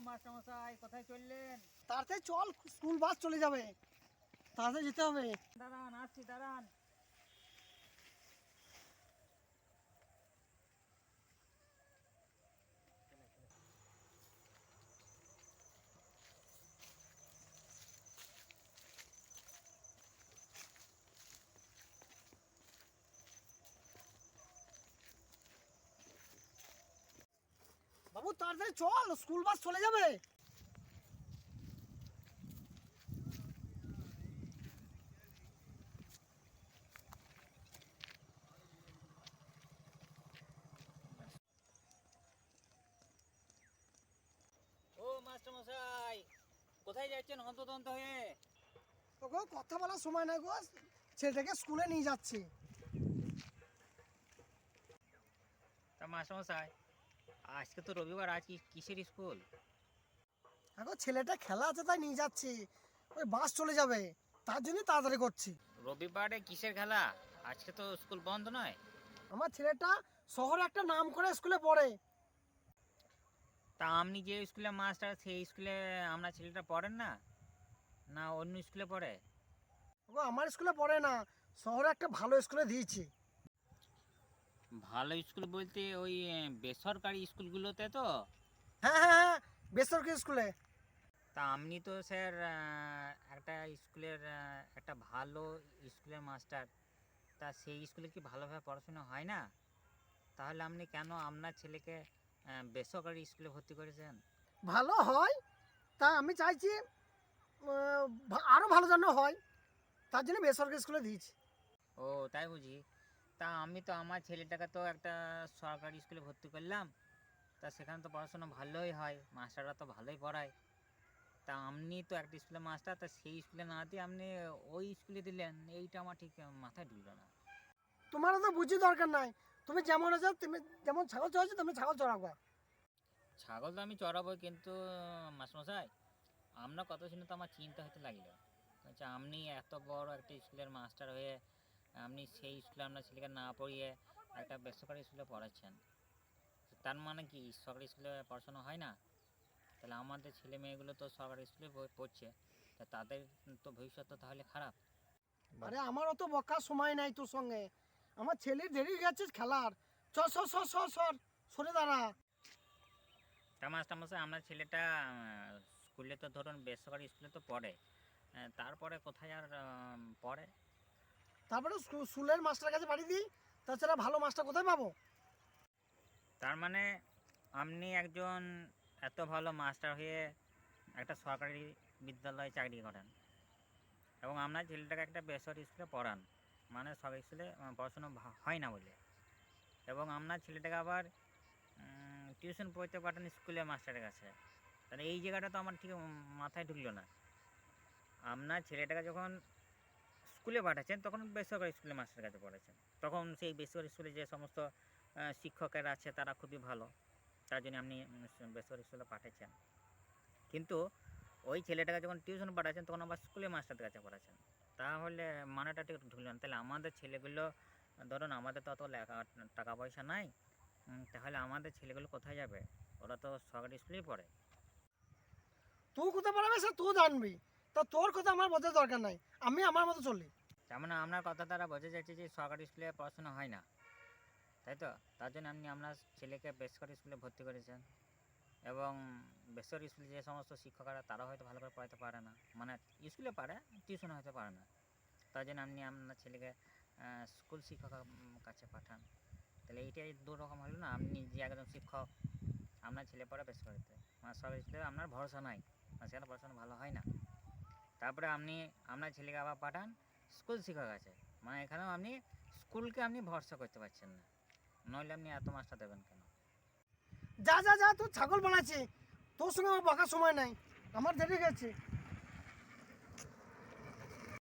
মাস্টারমশাই কোথায় চললেন? তাড়াতাড়ি চল, স্কুল বাস চলে যাবে, তাড়াতাড়ি যেতে হবে। দাঁড়ান, আসছি, দাঁড়ান। বাবু তাড়াতাড়ি চল, স্কুল বাস চলে যাবে। ও মাস্টারমশাই, কোথায় যাচ্ছেন হন্তদন্ত হয়ে? ওগো কথা বলার সময় নাই গো, ছেলেটাকে স্কুলে নিয়ে যাচ্ছি। তা মাস্টারমশাই, আজকে তো রবিবার, আজ কিসের স্কুল? এখন ছেলেটা খেলা আছে তাই নিয়ে যাচ্ছি, ওই বাস চলে যাবে, তার জন্য তাড়াতাড়ি করছি। রবিবারে কিসের খেলা? আজকে তো স্কুল বন্ধ নয়। আমার ছেলেটা শহরে একটা নাম করে স্কুলে পড়ে। তা আপনি যে স্কুলে মাস্টার, সেই স্কুলে আপনার ছেলেটা পড়েন না, না অন্য স্কুলে পড়ে? ওগো আমার স্কুলে পড়ে না, শহরে একটা ভালো স্কুলে দিয়েছি। ভালো স্কুল বলতে ওই বেসরকারি স্কুলগুলোতে তো? হ্যাঁ হ্যাঁ হ্যাঁ, বেসরকারি স্কুলে। তা আপনি তো স্যার একটা স্কুলের একটা ভালো স্কুলের মাস্টার, তা সেই স্কুলে কি ভালোভাবে পড়াশোনা হয় না? তাহলে আপনি কেন আপনার ছেলেকে বেসরকারি স্কুলে ভর্তি করেছেন? ভালো হয়, তা আমি চাইছি আরও ভালো যেন হয়, তার জন্য বেসরকারি স্কুলে দিয়েছি। ও তাই বুঝি। তা আমি তো আমার ছেলেটাকে তো একটা সরকারি স্কুলে ভর্তি করলাম, তা সেখানে তো পড়াশোনা ভালোই হয়, মাস্টাররা তো ভালোই পড়ায়। তা আপনি তো একটা স্কুলে মাস্টার, তা সেই স্কুলে না দিয়ে আপনি ওই স্কুলে দিলেন, এইটা আমার ঠিক মাথায় ঢুকলো না। তোমারও তো বুঝি দরকার নাই, তুমি যেমন আছো, তুমি যেমন ছাগল চড়াচ্ছো তুমি ছাগল চড়াবা। ছাগল তো আমি চড়াবো, কিন্তু মাস্টারমশাই আপনার কথা শুনে তো আমার চিন্তা হতে লাগলো। আচ্ছা, আপনি এত বড় একটা স্কুলের মাস্টার হয়ে আপনি সেই স্কুলে আপনার ছেলেকে না পড়িয়ে একটা বেসরকারি স্কুলে পড়াচ্ছেন, তার মানে কি সরকারি স্কুলে পড়াশোনা হয় না? তাহলে আমাদের ছেলে মেয়েগুলো তো সরকারি স্কুলে পড়ছে, তা তাদের তো ভবিষ্যৎ তো তাহলে খারাপ। আরে আমার অত বকার সময় নাই তোর সঙ্গে, আমার ছেলের দেরি গেছে খেলার। চল সর সর সর সর, সরে দাঁড়া। তা মাস্টারমশাই, আপনার ছেলেটা স্কুলে তো ধরুন বেসরকারি স্কুলে তো পড়ে, তারপরে কোথায় আর পড়ে? তারপরে স্কুলের মাস্টার কাছে পাঠিয়ে দিই, তাছাড়া ভালো মাস্টার কোথায় পাবো? তার মানে আপনি একজন এত ভালো মাস্টার হয়ে একটা সরকারি বিদ্যালয়ে চাকরি করেন এবং আপনার ছেলেটাকে একটা বেসরকারি স্কুলে পড়ান, মানে সরকারি স্কুলে পড়াশোনা হয় না বলে, এবং আপনার ছেলেটাকে আবার টিউশন পড়তে পাঠান স্কুলে মাস্টারের কাছে। তাহলে এই জায়গাটা তো আমার ঠিক মাথায় ঢুকলো না। আপনার ছেলেটাকে যখন স্কুলে পাঠাচ্ছেন তখন বেসরকারি স্কুলে মাস্টারের কাছে পড়াচ্ছেন, তখন সেই বেসরকারি স্কুলে যে সমস্ত শিক্ষকেরা আছে তারা খুবই ভালো, তার জন্য আপনি বেসরকারি স্কুলে পাঠাচ্ছেন। কিন্তু ওই ছেলেটাকে যখন টিউশন পাঠাচ্ছেন তখন আবার স্কুলে মাস্টারদের কাছে পড়াচ্ছেন, তাহলে মানেটা ঠিক ঢুকলেন। তাহলে আমাদের ছেলেগুলো, ধরুন আমাদের তো অত টাকা পয়সা নাই, তাহলে আমাদের ছেলেগুলো কোথায় যাবে? ওরা তো সরকারি স্কুলেই পড়ে। তুই কোথায় পড়াবে সে তুই জানবি, তা তোর কথা আমার বোঝার দরকার নাই, আমি আমার মতো চলি। তার মানে আপনার কথা দ্বারা বোঝা যাচ্ছে যে সরকারি স্কুলে পড়াশোনা হয় না, তাই তো? তার জন্য আপনি আপনার ছেলেকে বেসরকারি স্কুলে ভর্তি করেছেন, এবং বেসরকারি স্কুলে যে সমস্ত শিক্ষকরা তারা হয়তো ভালো করে পড়াতে পারে না, মানে স্কুলে পারে, টিউশনে হয়তো পারে না, তার জন্য আপনি আপনার ছেলেকে স্কুল শিক্ষকের কাছে পাঠান। তাহলে এইটাই দু রকম হলো না, আপনি যে একজন শিক্ষক, আপনার ছেলে পড়ে বেসরকারিতে, মানে সরকারি স্কুলে আপনার ভরসা নাই, মানে সেখানে পড়াশোনা ভালো হয় না। তারপরে আপনি আপনার ছেলেকে আবার পাঠান স্কুল শিক্ষক আছে, মানে এখানেও আপনি স্কুলকে আপনি ভরসা করতে পারছেন না, নইলে আপনি এত মাস্টার দেবেন কেন? যা যা যা, তোর ছাগল বানাচ্ছি, তোর সঙ্গে আমার বকার সময় নাই, আমার দেরি গেছে।